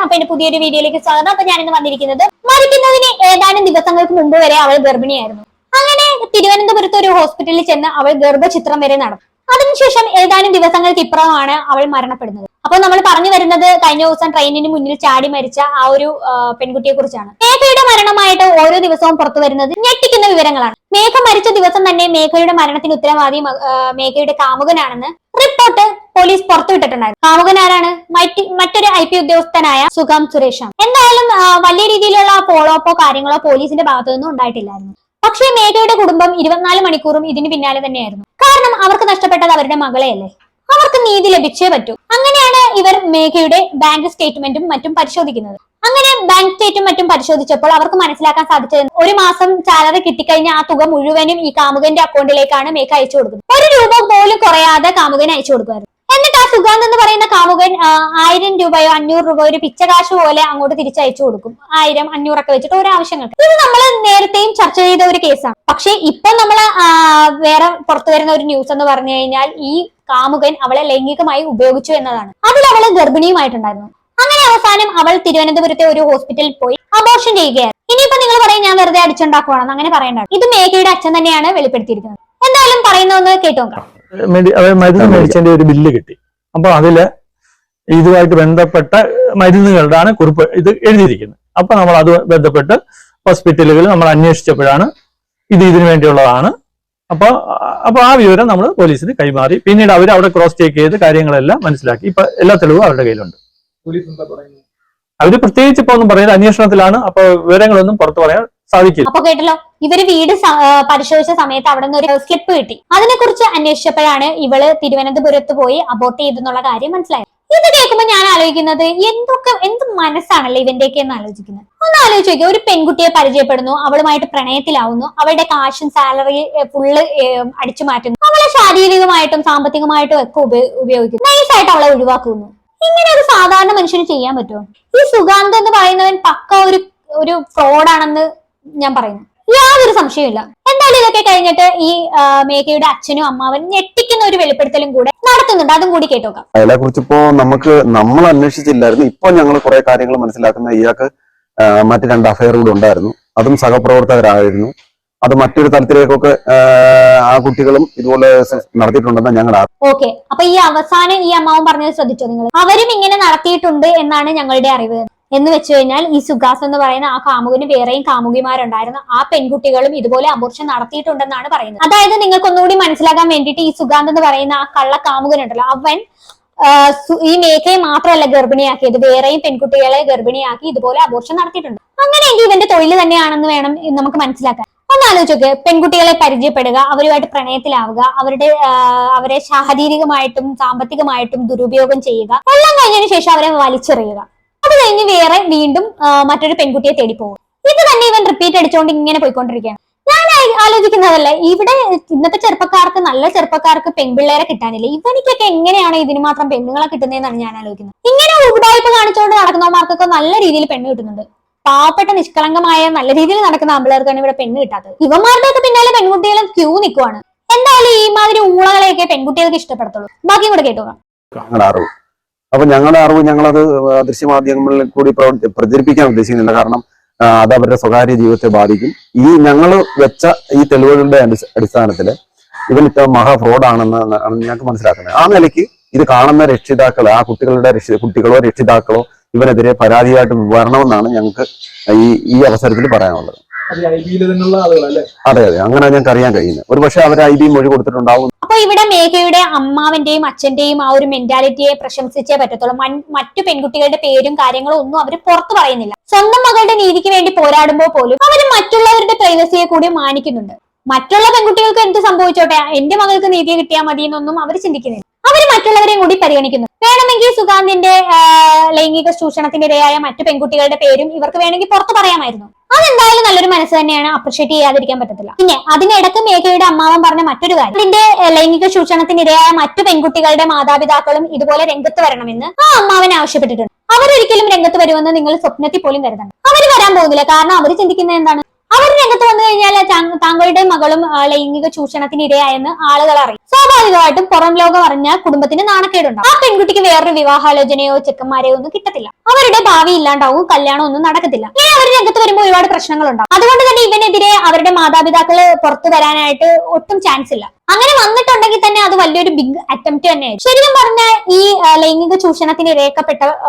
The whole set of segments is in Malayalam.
അപ്പൊ എന്റെ പുതിയൊരു വീഡിയോയിലേക്ക് സ്വാഗതം. അപ്പൊ ഞാനിന്ന് വന്നിരിക്കുന്നത് മരിക്കുന്നതിന് ഏതാനും ദിവസങ്ങൾക്ക് മുമ്പ് വരെ അവൾ ഗർഭിണിയായിരുന്നു. അങ്ങനെ തിരുവനന്തപുരത്ത് ഒരു ഹോസ്പിറ്റലിൽ ചെന്ന് അവൾ ഗർഭചിത്രം വരെ നടന്നു. അതിനുശേഷം ഏതാനും ദിവസങ്ങൾക്ക് ഇപ്പുറമാണ് അവൾ മരണപ്പെടുന്നത്. അപ്പൊ നമ്മൾ പറഞ്ഞു വരുന്നത് കഴിഞ്ഞ ദിവസം ട്രെയിനിന് മുന്നിൽ ചാടി മരിച്ച ആ ഒരു പെൺകുട്ടിയെ കുറിച്ചാണ്. മേഘയുടെ മരണമായിട്ട് ഓരോ ദിവസവും പുറത്തു വരുന്നത് ഞെട്ടിക്കുന്ന വിവരങ്ങളാണ്. മേഘ മരിച്ച ദിവസം തന്നെ മേഘയുടെ മരണത്തിന് ഉത്തരവാദി മേഘയുടെ കാമുകനാണെന്ന് റിപ്പോർട്ട് പോലീസ് പുറത്തുവിട്ടിട്ടുണ്ടായിരുന്നു. കാമുകൻ ആരാണ്? മറ്റൊരു IP ഉദ്യോഗസ്ഥനായ സുഗാം സുരേഷാണ്. എന്തായാലും വലിയ രീതിയിലുള്ള ഫോളോ അപ്പോ കാര്യങ്ങളോ പോലീസിന്റെ ഭാഗത്തുനിന്നും ഉണ്ടായിട്ടില്ലായിരുന്നു. പക്ഷേ മേഘയുടെ കുടുംബം 24 മണിക്കൂറും ഇതിന് പിന്നാലെ തന്നെയായിരുന്നു. കാരണം അവർക്ക് നഷ്ടപ്പെട്ടത് അവരുടെ മകളെയല്ലേ. അവർക്ക് നീതി ലഭിച്ചേ പറ്റൂ. അങ്ങനെയാണ് ഇവർ മേഘയുടെ ബാങ്ക് സ്റ്റേറ്റ്മെന്റും മറ്റും പരിശോധിക്കുന്നത്. അങ്ങനെ ബാങ്ക് സ്റ്റേറ്റും മറ്റും പരിശോധിച്ചപ്പോൾ അവർക്ക് മനസ്സിലാക്കാൻ സാധിച്ചത് ഒരു മാസം സാലറി കിട്ടിക്കഴിഞ്ഞ ആ തുക മുഴുവനും ഈ കാമുകന്റെ അക്കൗണ്ടിലേക്കാണ് മേഘ അയച്ചു കൊടുക്കുന്നത്. 1 രൂപ പോലും കുറയാതെ കാമുകന് അയച്ചു കൊടുക്കുമായിരുന്നു. എന്നിട്ട് ആ സുഗാന്ത് എന്ന് പറയുന്ന കാമുകൻ 1000 രൂപയോ 500 രൂപയോ ഒരു പിച്ചകാശ് പോലെ അങ്ങോട്ട് തിരിച്ചയച്ചു കൊടുക്കും. 1000 500 ഒക്കെ വെച്ചിട്ട് ഓരോ ആവശ്യങ്ങൾക്ക്. ഇത് നമ്മൾ നേരത്തെയും ചർച്ച ചെയ്ത ഒരു കേസാണ്. പക്ഷെ ഇപ്പൊ നമ്മൾ വേറെ പുറത്തു വരുന്ന ഒരു ന്യൂസ് എന്ന് പറഞ്ഞു കഴിഞ്ഞാൽ ഈ കാമുകൻ അവളെ ലൈംഗികമായി ഉപയോഗിച്ചു എന്നതാണ്. അതിൽ അവള് ഗർഭിണിയുമായിട്ടുണ്ടായിരുന്നു. അങ്ങനെ അവസാനം അവൾ തിരുവനന്തപുരത്തെ ഒരു ഹോസ്പിറ്റലിൽ പോയി അബോർഷൻ ചെയ്യുകയായിരുന്നു. ഇനിയിപ്പോ നിങ്ങൾ പറയും ഞാൻ വെറുതെ അടിച്ചുണ്ടാക്കുവാണെന്ന്. അങ്ങനെ പറയേണ്ടത്. ഇത് മേഘയുടെ അച്ഛൻ തന്നെയാണ് വെളിപ്പെടുത്തിയിരിക്കുന്നത്. എന്തായാലും പറയുന്നതെന്ന് കേട്ടു നോക്കാം. മരുന്ന് മേടിച്ചതിന്റെ ഒരു ബില്ല് കിട്ടി. അപ്പൊ അതില് ഇതുമായിട്ട് ബന്ധപ്പെട്ട മരുന്നുകളുടെ കുറിപ്പ് ഇത് എഴുതിയിരിക്കുന്നത്. അപ്പൊ നമ്മൾ അത് ബന്ധപ്പെട്ട് ഹോസ്പിറ്റലുകളിൽ നമ്മൾ അന്വേഷിച്ചപ്പോഴാണ് ഇതിനു വേണ്ടിയുള്ളതാണ്. അപ്പൊ ആ വിവരം നമ്മൾ പോലീസിന് കൈമാറി. പിന്നീട് അവർ അവിടെ ക്രോസ് ചെക്ക് ചെയ്ത് കാര്യങ്ങളെല്ലാം മനസ്സിലാക്കി. ഇപ്പൊ എല്ലാ തെളിവും അവരുടെ കയ്യിലുണ്ട്. അവര് പ്രത്യേകിച്ച് ഇപ്പൊ ഒന്നും പറയുന്നത് അന്വേഷണത്തിലാണ്. അപ്പൊ വിവരങ്ങളൊന്നും പുറത്തു പറയാൻ സാധിക്കില്ല. അപ്പൊ കേട്ടല്ലോ, ഇവര് വീട് പരിശോധിച്ച സമയത്ത് അവിടെ നിന്ന് ഒരു സ്ലിപ്പ് കിട്ടി. അതിനെക്കുറിച്ച് അന്വേഷിച്ചപ്പോഴാണ് ഇവള് തിരുവനന്തപുരത്ത് പോയി അബോർട്ട് ചെയ്തെന്നുള്ള കാര്യം മനസ്സിലായത്. ഇത് കേൾക്കുമ്പോൾ ഞാൻ ആലോചിക്കുന്നത് എന്ത് മനസ്സാണല്ലോ ഇവന്റെയൊക്കെ എന്ന് ആലോചിക്കുന്നത്. ഒന്ന് ആലോചിച്ച് നോക്കിയോ, ഒരു പെൺകുട്ടിയെ പരിചയപ്പെടുന്നു, അവളുമായിട്ട് പ്രണയത്തിലാവുന്നു, അവളുടെ കാശും സാലറി ഫുള്ള് അടിച്ചു മാറ്റുന്നു, അവളെ ശാരീരികമായിട്ടും സാമ്പത്തികമായിട്ടും ഒക്കെ ഉപയോഗിക്കുന്നു, നൈസായിട്ട് അവളെ ഒഴിവാക്കുന്നു. ഇങ്ങനെ ഒരു സാധാരണ മനുഷ്യന് ചെയ്യാൻ പറ്റുമോ? ഈ സുഗാന്ത് എന്ന് പറയുന്നവൻ പക്ക ഒരു ഫ്രോഡാണെന്ന് ഞാൻ പറയുന്നു. യാതൊരു സംശയമില്ല. എന്തായാലും ഇതൊക്കെ കഴിഞ്ഞിട്ട് ഈ മേഘയുടെ അച്ഛനും അമ്മാവനും ഞെട്ടിക്കുന്ന ഒരു വെളിപ്പെടുത്തലും കൂടെ നടത്തുന്നുണ്ട്. അതും കൂടി കേട്ടോക്കാം. അതിനെ കുറിച്ച് ഇപ്പോ നമ്മൾ അന്വേഷിച്ചില്ലായിരുന്നു. ഇപ്പൊ ഞങ്ങൾ കുറെ കാര്യങ്ങൾ മനസ്സിലാക്കുന്ന ഇയാൾക്ക് മറ്റു 2 അഫയറുകൾ ഉണ്ടായിരുന്നു. അതും സഹപ്രവർത്തകരായിരുന്നു. അത് മറ്റൊരു തലത്തിലേക്കൊക്കെ ആ കുട്ടികളും ഇതുപോലെ നടത്തിയിട്ടുണ്ടെന്ന് ഞങ്ങൾ. ഓക്കെ, അപ്പൊ ഈ അവസാനം ഈ അമ്മാവൻ പറഞ്ഞത് ശ്രദ്ധിച്ചോ നിങ്ങൾ? അവരും ഇങ്ങനെ നടത്തിയിട്ടുണ്ട് എന്നാണ് ഞങ്ങളുടെ അറിവ്. എന്ന് വെച്ച് കഴിഞ്ഞാൽ ഈ സുഗാസ് എന്ന് പറയുന്ന ആ കാമുകന് വേറെയും കാമുകിമാരുണ്ടായിരുന്നു. ആ പെൺകുട്ടികളും ഇതുപോലെ അബോർഷൻ നടത്തിയിട്ടുണ്ടെന്നാണ് പറയുന്നത്. അതായത് നിങ്ങൾക്ക് ഒന്നുകൂടി മനസ്സിലാക്കാൻ വേണ്ടിയിട്ട് ഈ സുഗാന്ത് എന്ന് പറയുന്ന ആ കള്ള കാമുകനുണ്ടല്ലോ, അവൻ ഈ മേഘയെ മാത്രമല്ല ഗർഭിണിയാക്കിയത്, വേറെയും പെൺകുട്ടികളെ ഗർഭിണിയാക്കി ഇതുപോലെ അബോർഷൻ നടത്തിയിട്ടുണ്ട്. അങ്ങനെയെങ്കിൽ ഇവന്റെ തൊഴിൽ തന്നെയാണെന്ന് വേണം നമുക്ക് മനസ്സിലാക്കാൻ. ഒന്ന് ആലോചിച്ചൊക്കെ, പെൺകുട്ടികളെ പരിചയപ്പെടുക, അവരുമായിട്ട് പ്രണയത്തിലാവുക, അവരെ ശാരീരികമായിട്ടും സാമ്പത്തികമായിട്ടും ദുരുപയോഗം ചെയ്യുക, എല്ലാം കഴിഞ്ഞതിന് ശേഷം അവരെ വലിച്ചെറിയുക. അത് കഴിഞ്ഞ് വേറെ വീണ്ടും മറ്റൊരു പെൺകുട്ടിയെ തേടി പോകും. ഇത് തന്നെ ഇവൻ റിപ്പീറ്റ് അടിച്ചുകൊണ്ട് ഇങ്ങനെ പോയിക്കൊണ്ടിരിക്കുകയാണ്. ഞാൻ ആലോചിക്കുന്നതല്ല, ഇവിടെ ഇന്നത്തെ ചെറുപ്പക്കാർക്ക്, നല്ല ചെറുപ്പക്കാർക്ക് പെൺപിള്ളേരെ കിട്ടാനില്ല. ഇവനിക്കൊക്കെ എങ്ങനെയാണ് ഇതിന് മാത്രം പെണ്ണുങ്ങളെ കിട്ടുന്നതെന്നാണ് ഞാൻ ആലോചിക്കുന്നത്. ഇങ്ങനെ ഉടായ്പ കാണിച്ചുകൊണ്ട് നടക്കുന്നവർക്കൊക്കെ നല്ല രീതിയിൽ പെണ്ണ് കിട്ടുന്നുണ്ട്. പാവപ്പെട്ട നിഷ്കളങ്കമായ നല്ല രീതിയിൽ നടക്കുന്ന ആമ്പിളേർക്കാണ് ഇവിടെ പെണ്ണ് കിട്ടാത്തത്. ഇവന്മാരുടെ ഒക്കെ പിന്നാലെ പെൺകുട്ടികളും ക്യൂ നിൽക്കുവാണ്. എന്തായാലും ഈ മാതിരി ഊളകളെയൊക്കെ പെൺകുട്ടികൾക്ക് ഇഷ്ടപ്പെടത്തുള്ളൂ. ബാക്കി കൂടെ കേട്ടോക്കാം. അപ്പൊ ഞങ്ങളുടെ അറിവ് ഞങ്ങളത് ദൃശ്യമാധ്യമങ്ങളിൽ കൂടി പ്രചരിപ്പിക്കാൻ ഉദ്ദേശിക്കുന്നില്ല. കാരണം അത് അവരുടെ സ്വകാര്യ ജീവിതത്തെ ബാധിക്കും. ഈ ഞങ്ങൾ വെച്ച ഈ തെളിവുകളുടെ അടിസ്ഥാനത്തില് ഇവൻ ഇത്ര മഹാ ഫ്രോഡാണെന്ന് ഞങ്ങൾക്ക് മനസ്സിലാക്കുന്നത്. ആ നിലയ്ക്ക് ഇത് കാണുന്ന രക്ഷിതാക്കൾ, ആ കുട്ടികളോ രക്ഷിതാക്കളോ ഇവനെതിരെ പരാതിയായിട്ട് വരണമെന്നാണ് ഞങ്ങൾക്ക് ഈ അവസരത്തിൽ പറയാനുള്ളത്. അതെ, അങ്ങനെ ഞങ്ങൾക്ക് അറിയാൻ കഴിയുന്നത്. ഒരു പക്ഷെ അവർ IB മൊഴി കൊടുത്തിട്ടുണ്ടാവും. അപ്പൊ ഇവിടെ മേഘയുടെ അമ്മാവന്റെയും അച്ഛന്റെയും ആ ഒരു മെന്റാലിറ്റിയെ പ്രശംസിച്ചേ പറ്റത്തുള്ളൂ. മറ്റു പെൺകുട്ടികളുടെ പേരും കാര്യങ്ങളും ഒന്നും അവർ പുറത്തു പറയുന്നില്ല. സ്വന്തം മകളുടെ നീതിക്ക് വേണ്ടി പോരാടുമ്പോൾ പോലും അവർ മറ്റുള്ളവരുടെ പ്രൈവസിയെ കൂടി മാനിക്കുന്നുണ്ട്. മറ്റുള്ള പെൺകുട്ടികൾക്ക് എന്ത് സംഭവിച്ചോട്ടെ, എന്റെ മകൾക്ക് നീതി കിട്ടിയാൽ മതി എന്നൊന്നും അവർ ചിന്തിക്കുന്നില്ല. അവർ മറ്റുള്ളവരെയും കൂടി പരിഗണിക്കുന്നു. വേണമെങ്കിൽ സുഗാന്തിന്റെ ലൈംഗിക ചൂഷണത്തിനിരയായ മറ്റു പെൺകുട്ടികളുടെ പേരും ഇവർക്ക് വേണമെങ്കിൽ പുറത്തു പറയാമായിരുന്നു. അതെന്തായാലും നല്ലൊരു മനസ്സ് തന്നെയാണ്, അപ്രിഷിയേറ്റ് ചെയ്യാതിരിക്കാൻ പറ്റത്തില്ല. പിന്നെ അതിനിടക്ക് മേഘയുടെ അമ്മാവൻ പറഞ്ഞ മറ്റൊരു കാര്യം, ഇതിന്റെ ലൈംഗിക ചൂഷണത്തിനിരയായ മറ്റു പെൺകുട്ടികളുടെ മാതാപിതാക്കളും ഇതുപോലെ രംഗത്ത് വരണമെന്ന് ആ അമ്മാവൻ ആവശ്യപ്പെട്ടിട്ടുണ്ട്. അവരൊരിക്കലും രംഗത്ത് വരുമെന്ന് നിങ്ങൾ സ്വപ്നത്തിൽ പോലും കരുതണം. അവർ വരാൻ പോകുന്നില്ല. കാരണം അവർ ചിന്തിക്കുന്നത് എന്താണ്, അവർ രംഗത്ത് വന്നു കഴിഞ്ഞാൽ താങ്കളുടെ മകളും ലൈംഗിക ചൂഷണത്തിന് ഇരയായെന്ന് ആളുകൾ അറിയും. സ്വാഭാവികമായിട്ടും പുറം ലോകം അറിഞ്ഞാൽ കുടുംബത്തിന് നാണക്കേടുണ്ടാവും. ആ പെൺകുട്ടിക്ക് വേറൊരു വിവാഹാലോചനയോ ചെക്കന്മാരെയോ ഒന്നും കിട്ടത്തില്ല. അവരുടെ ഭാവി ഇല്ലാണ്ടാവും, കല്യാണം ഒന്നും നടക്കത്തില്ല. ഇങ്ങനെ അവർ രംഗത്ത് വരുമ്പോൾ ഒരുപാട് പ്രശ്നങ്ങളുണ്ടാവും. അതുകൊണ്ട് തന്നെ ഇവനെതിരെ അവരുടെ മാതാപിതാക്കള് പുറത്തു വരാനായിട്ട് ഒട്ടും ചാൻസ് ഇല്ല. അങ്ങനെ വന്നിട്ടുണ്ടെങ്കിൽ തന്നെ അത് വലിയൊരു ബിഗ് അറ്റംപ്റ്റ് തന്നെയായിരിക്കും. ശരിക്കും പറഞ്ഞാൽ ഈ ലൈംഗിക ചൂഷണത്തിന് ഇരയാക്കപ്പെട്ട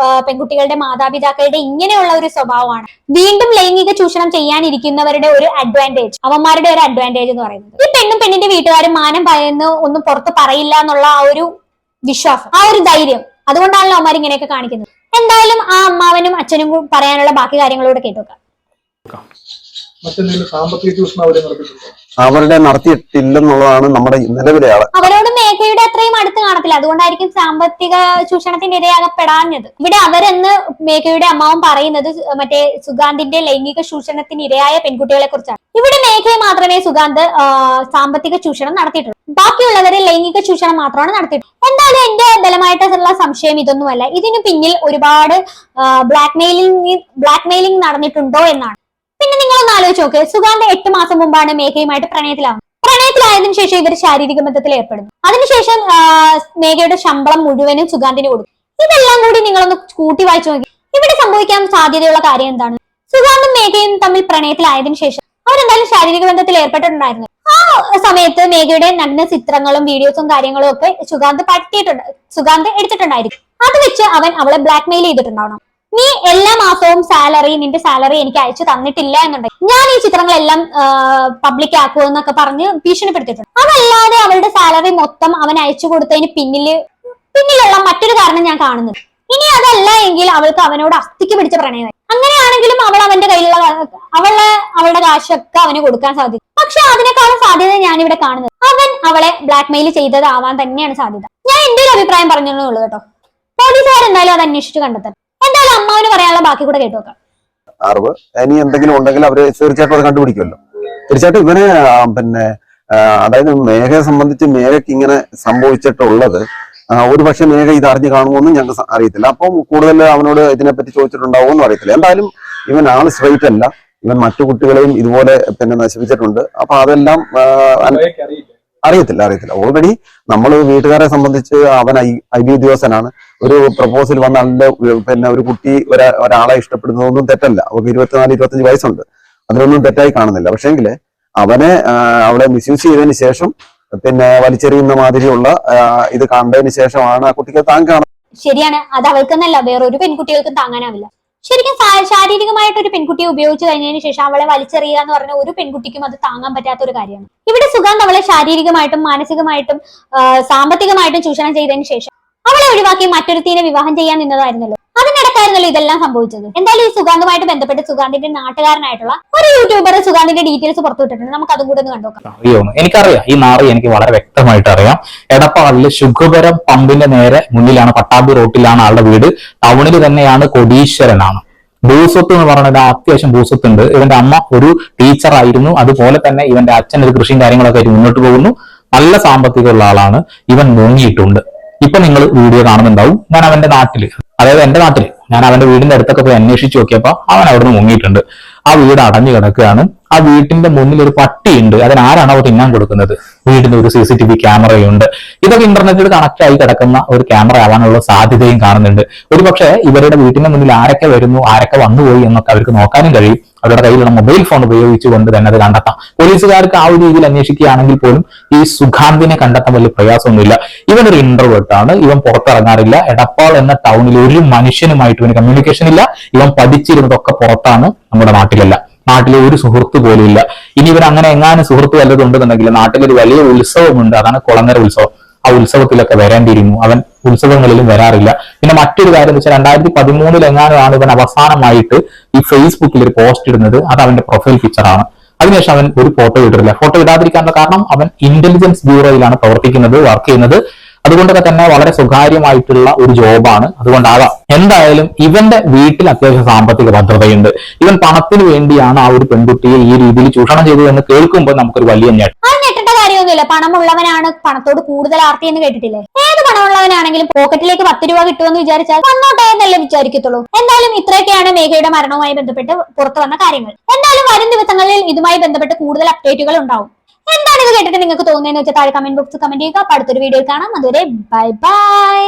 പെൺകുട്ടികളുടെ മാതാപിതാക്കളുടെ ഇങ്ങനെയുള്ള ഒരു സ്വഭാവമാണ് വീണ്ടും ലൈംഗിക ചൂഷണം ചെയ്യാനിരിക്കുന്നവരുടെ ഒരു അഡ്വാൻറ്റേജ്, അവന്മാരുടെ ഒരു അഡ്വാൻറ്റേജ് എന്ന് പറയുന്നത്. ഈ പെണ്ണും പെണ്ണിന്റെ വീട്ടുകാരും മാനം ഭയന്ന് ഒന്നും പുറത്ത് പറയില്ല എന്നുള്ള ആ ഒരു വിശ്വാസം, ആ ഒരു ധൈര്യം, അതുകൊണ്ടാണല്ലോ അവന്മാർ ഇങ്ങനെയൊക്കെ കാണിക്കുന്നത്. എന്തായാലും ആ അമ്മാവനും അച്ഛനും പറയാനുള്ള ബാക്കി കാര്യങ്ങളോട് കേട്ടുവെക്കാം. സാമ്പത്തിക ചൂഷണം അവരുടെ നടത്തിയിട്ടില്ലെന്നുള്ളതാണ് നമ്മുടെ നിലവിലെ ആള്. അവരോട് മേഘയുടെ അത്രയും അടുത്ത് കാണത്തില്ല, അതുകൊണ്ടായിരിക്കും സാമ്പത്തിക ചൂഷണത്തിന്റെ ഇരയാകപ്പെടാഞ്ഞത്. ഇവിടെ അവരെന്ന് മേഘയുടെ അമ്മാവൻ പറയുന്നത് മറ്റേ സുഗാന്തിന്റെ ലൈംഗിക ചൂഷണത്തിന് ഇരയായ പെൺകുട്ടികളെ കുറിച്ചാണ്. ഇവിടെ മേഘയെ മാത്രമേ സുഗാന്ത് സാമ്പത്തിക ചൂഷണം നടത്തിയിട്ടുള്ളൂ, ബാക്കിയുള്ളവരെ ലൈംഗിക ചൂഷണം മാത്രമാണ് നടത്തിയിട്ടുള്ളത്. എന്തായാലും എന്റെ ബലമായിട്ടുള്ള സംശയം ഇതൊന്നുമല്ല, ഇതിനു പിന്നിൽ ഒരുപാട് ബ്ലാക്ക്മെയിലിംഗ് നടന്നിട്ടുണ്ടോ എന്നാണ്. പിന്നെ നിങ്ങളൊന്ന് ആലോചിച്ച് നോക്ക്, സുഗാന്ത് 8 മാസം മുമ്പാണ് മേഘയുമായിട്ട് പ്രണയത്തിലായതിനു ശേഷം ഇവർ ശാരീരിക ബന്ധത്തിൽ ഏർപ്പെടുന്നു. അതിനുശേഷം മേഘയുടെ ശമ്പളം മുഴുവനും സുഗാന്തിന് കൊടുക്കും. ഇതെല്ലാം കൂടി നിങ്ങളൊന്ന് കൂട്ടി വായിച്ചു നോക്കി. ഇവിടെ സംഭവിക്കാൻ സാധ്യതയുള്ള കാര്യം എന്താണ്? സുഗാന്തും മേഘയും തമ്മിൽ പ്രണയത്തിലായതിനു ശേഷം അവരെന്തായാലും ശാരീരിക ബന്ധത്തിൽ ഏർപ്പെട്ടിട്ടുണ്ടായിരുന്നു. ആ സമയത്ത് മേഘയുടെ നഗ്ന ചിത്രങ്ങളും വീഡിയോസും കാര്യങ്ങളും ഒക്കെ സുഗാന്ത് എടുത്തിട്ടുണ്ടായിരിക്കും. അത് വെച്ച് അവൻ അവളെ ബ്ലാക്ക്മെയിൽ ചെയ്തിട്ടുണ്ടാവണം. നീ എല്ലാ മാസവും നിന്റെ സാലറി എനിക്ക് അയച്ചു തന്നിട്ടില്ല എന്നുണ്ടെങ്കിൽ ഞാൻ ഈ ചിത്രങ്ങളെല്ലാം പബ്ലിക് ആക്കുമെന്നൊക്കെ പറഞ്ഞ് ഭീഷണിപ്പെടുത്തിയിട്ടുണ്ട്. അതല്ലാതെ അവളുടെ സാലറി മൊത്തം അവൻ അയച്ചു കൊടുത്തതിന് പിന്നിലുള്ള മറ്റൊരു കാരണം ഞാൻ കാണുന്നുണ്ട്. ഇനി അതല്ല എങ്കിൽ അവൾക്ക് അവനോട് അസ്ഥിക്ക് പിടിച്ച പ്രണയമായി. അങ്ങനെയാണെങ്കിലും അവൾ അവന്റെ കയ്യിലുള്ള അവളുടെ കാശൊക്കെ അവന് കൊടുക്കാൻ സാധിക്കും. പക്ഷെ അതിനേക്കാളും സാധ്യത ഞാനിവിടെ കാണുന്നത് അവൻ അവളെ ബ്ലാക്ക്മെയിൽ ചെയ്തതാവാൻ തന്നെയാണ് സാധ്യത. ഞാൻ എന്റെ ഒരു അഭിപ്രായം പറഞ്ഞുള്ളൂ കേട്ടോ. പോലീസുകാർ എന്തായാലും അത് അന്വേഷിച്ച് കണ്ടെത്തണം. എന്തായാലും അമ്മാവിന് പറയാനുള്ള ബാക്കി കൂടെ കേട്ടു നോക്കാം. അറിവ് ഇനി എന്തെങ്കിലും ഉണ്ടെങ്കിൽ അവര് തീർച്ചയായിട്ടും അത് കണ്ടുപിടിക്കുമല്ലോ. തീർച്ചയായിട്ടും ഇവന് അതായത് മേഘയെ സംബന്ധിച്ച് മേഘയ്ക്ക് ഇങ്ങനെ സംഭവിച്ചിട്ടുള്ളത് ഒരു പക്ഷെ മേഘ ഇത് അറിഞ്ഞു കാണുമോന്നും ഞങ്ങൾക്ക് അറിയത്തില്ല. അപ്പം കൂടുതൽ അവനോട് ഇതിനെപ്പറ്റി ചോദിച്ചിട്ടുണ്ടാവുമെന്നും അറിയത്തില്ല. എന്തായാലും ഇവൻ ആള് സ്ട്രൈറ്റ് അല്ല, ഇവൻ മറ്റു കുട്ടികളെയും ഇതുപോലെ നശിപ്പിച്ചിട്ടുണ്ട്. അപ്പൊ അതെല്ലാം അറിയത്തില്ല. ഓൾറെഡി നമ്മൾ വീട്ടുകാരെ സംബന്ധിച്ച് അവൻ IB ഉദ്യോഗസ്ഥനാണ്. ഒരു പ്രപ്പോസൽ വന്ന ഒരു കുട്ടി ഒരാളെ ഇഷ്ടപ്പെടുന്നതൊന്നും തെറ്റല്ല. അവർക്ക് 24-25 വയസ്സുണ്ട്, അതിനൊന്നും തെറ്റായി കാണുന്നില്ല. പക്ഷേങ്കില് അവളെ മിസ്യൂസ് ചെയ്തതിന് ശേഷം വലിച്ചെറിയുന്ന മാതിരിയുള്ള ഇത് കണ്ടതിന് ശേഷമാണ് ആ കുട്ടിക്ക് താങ്ങാണ്. ശരിയാണ്, അത് അവൾക്കെന്നല്ല വേറൊരു പെൺകുട്ടികൾക്കും താങ്ങാനാവില്ല. ശരിക്കും ശാരീരികമായിട്ട് ഒരു പെൺകുട്ടിയെ ഉപയോഗിച്ചു കഴിഞ്ഞതിന് ശേഷം അവളെ വലിച്ചെറിയുക എന്ന് പറഞ്ഞ ഒരു പെൺകുട്ടിക്കും അത് താങ്ങാൻ പറ്റാത്ത ഒരു കാര്യമാണ്. ഇവിടെ സുഗാന്ത് അവളെ ശാരീരികമായിട്ടും മാനസികമായിട്ടും സാമ്പത്തികമായിട്ടും ചൂഷണം ചെയ്തതിന് ശേഷം അവളെ ഒഴിവാക്കി മറ്റൊരുത്തിനെ വിവാഹം ചെയ്യാൻ നിന്നതായിരുന്നല്ലോ. അതിനിടക്കായിരുന്നല്ലോ ഇതെല്ലാം സംഭവിച്ചത്. എന്തായാലും ഈ സുഗാന്തുമായിട്ട് ബന്ധപ്പെട്ട് സുഗാന്തിന്റെ നാട്ടുകാരനായിട്ടുള്ള ഒരു യൂട്യൂബർ സുഗാന്തിന്റെ ഡീറ്റെയിൽസ് പുറത്തുവിട്ടിട്ടുണ്ട്. നമുക്ക് അതും കൂടെ ഒന്ന് കണ്ടുനോക്കാം. എനിക്കറിയാം, ഈ നാറി എനിക്ക് വളരെ വ്യക്തമായിട്ട് അറിയാം. എടപ്പാളില് ശുഭപുരം പമ്പിന്റെ നേരെ മുന്നിലാണ്, പട്ടാമ്പി റോട്ടിലാണ് ആളുടെ വീട്. ടൗണിൽ തന്നെയാണ്, കോടീശ്വരനാണ്. ഭൂസ്വത്ത് എന്ന് പറയുന്നത് അത്യാവശ്യം ഭൂസ്വത്തുണ്ട്. ഇവന്റെ അമ്മ ഒരു ടീച്ചറായിരുന്നു. അതുപോലെ തന്നെ ഇവന്റെ അച്ഛൻ ഒരു കൃഷിയും കാര്യങ്ങളൊക്കെ ആയിട്ട് മുന്നോട്ട് പോകുന്നു. നല്ല സാമ്പത്തികമുള്ള ആളാണ്. ഇവൻ മുങ്ങിയിട്ടുണ്ട്. ഇപ്പൊ നിങ്ങൾ വീഡിയോ കാണുന്നുണ്ടാവും. ഞാൻ അവന്റെ നാട്ടില്, അതായത് എന്റെ നാട്ടില്, ഞാൻ അവന്റെ വീടിന്റെ അടുത്തൊക്കെ പോയി അന്വേഷിച്ച് നോക്കിയപ്പോ അവൻ അവിടുന്ന് മുങ്ങിയിട്ടുണ്ട്. ആ വീട് അടഞ്ഞു കിടക്കുകയാണ്. ആ വീട്ടിന്റെ മുന്നിൽ ഒരു പട്ടിയുണ്ട്. അതിനാരാണോ തിന്നാൻ കൊടുക്കുന്നത്? വീടിന് ഒരു CCTV ക്യാമറയുണ്ട്. ഇതൊക്കെ ഇന്റർനെറ്റിൽ കണക്ട് ആയി കിടക്കുന്ന ഒരു ക്യാമറ ആവാനുള്ള സാധ്യതയും കാണുന്നുണ്ട്. ഒരുപക്ഷെ ഇവരുടെ വീട്ടിന്റെ മുന്നിൽ ആരൊക്കെ വരുന്നു, ആരൊക്കെ വന്നുപോയി എന്നൊക്കെ അവർക്ക് നോക്കാനും കഴിയും. അവരുടെ കയ്യിലുള്ള മൊബൈൽ ഫോൺ ഉപയോഗിച്ചുകൊണ്ട് തന്നെ അത് കണ്ടെത്താം. പോലീസുകാർക്ക് ആ ഒരു രീതിയിൽ അന്വേഷിക്കുകയാണെങ്കിൽ പോലും ഈ സുഗാന്തിനെ കണ്ടെത്താൻ വലിയ പ്രയാസമൊന്നുമില്ല. ഇവനൊരു ഇന്റർവേർട്ടാണ്. ഇവൻ പുറത്തിറങ്ങാറില്ല. എടപ്പാൾ എന്ന ടൗണിൽ ഒരു മനുഷ്യനുമായിട്ട് ഇവന് കമ്മ്യൂണിക്കേഷൻ ഇല്ല. ഇവൻ പഠിച്ചിരുന്നതൊക്കെ പുറത്താണ്, നമ്മുടെ നാട്ടിലല്ല. നാട്ടിലെ ഒരു സുഹൃത്ത് പോലും ഇല്ല. ഇനി ഇവർ അങ്ങനെ എങ്ങാനും സുഹൃത്ത് വല്ലതും ഉണ്ടെന്നുണ്ടെങ്കിൽ നാട്ടിലൊരു വലിയ ഉത്സവമുണ്ട്, അതാണ് കുളങ്ങര ഉത്സവം. ആ ഉത്സവത്തിലൊക്കെ വരേണ്ടിയിരുന്നു. അവൻ ഉത്സവങ്ങളിലും വരാറില്ല. പിന്നെ മറ്റൊരു കാര്യം എന്ന് വെച്ചാൽ 2013 എങ്ങാനുമാണ് ഇവൻ അവസാനമായിട്ട് ഈ ഫേസ്ബുക്കിൽ ഒരു പോസ്റ്റ് ഇടുന്നത്. അത് അവന്റെ പ്രൊഫൈൽ പിക്ചറാണ്. അതിനുശേഷം അവൻ ഒരു ഫോട്ടോ ഇട്ടിട്ടില്ല. ഫോട്ടോ ഇടാതിരിക്കാനുള്ള കാരണം അവൻ ഇന്റലിജൻസ് ബ്യൂറോയിലാണ് പ്രവർത്തിക്കുന്നത്, വർക്ക് ചെയ്യുന്നത്. അതുകൊണ്ടൊക്കെ തന്നെ വളരെ സ്വകാര്യമായിട്ടുള്ള ഒരു ജോബാണ്. അതുകൊണ്ടാകാം എന്തായാലും ഇവന്റെ വീട്ടിൽ അത്യാവശ്യം സാമ്പത്തിക ഭദ്രതയുണ്ട്. ഇവൻ പണത്തിന് വേണ്ടിയാണ് ആ ഒരു പെൺകുട്ടിയെ ഈ രീതിയിൽ ചൂഷണം ചെയ്തത് എന്ന് കേൾക്കുമ്പോൾ നമുക്കൊരു വലിയ ഞെട്ടേണ്ട കാര്യമൊന്നുമില്ല. പണമുള്ളവനാണ് പണത്തോട് കൂടുതൽ ആർത്തി എന്ന് കേട്ടിട്ടില്ലേ? ഏത് പണമുള്ളവനാണെങ്കിലും പോക്കറ്റിലേക്ക് 10 രൂപ കിട്ടുമെന്ന് വിചാരിച്ചാൽ വന്നോട്ടെ എന്നല്ലേ വിചാരിക്കത്തുള്ളൂ. എന്തായാലും ഇത്രയൊക്കെയാണ് മേഘയുടെ മരണവുമായി ബന്ധപ്പെട്ട് പുറത്തു വന്ന കാര്യങ്ങൾ. എന്തായാലും വരും ദിവസങ്ങളിൽ ഇതുമായി ബന്ധപ്പെട്ട് കൂടുതൽ അപ്ഡേറ്റുകൾ ഉണ്ടാവും. എന്താണ് ഇത് കേട്ടിട്ട് നിങ്ങൾക്ക് തോന്നുന്നതെന്ന് വെച്ചാൽ താഴെ കമന്റ് ബോക്സ് കമന്റ് ചെയ്യുക. അടുത്തൊരു വീഡിയോ കാണാം. അതുവരെ ബൈ ബൈ.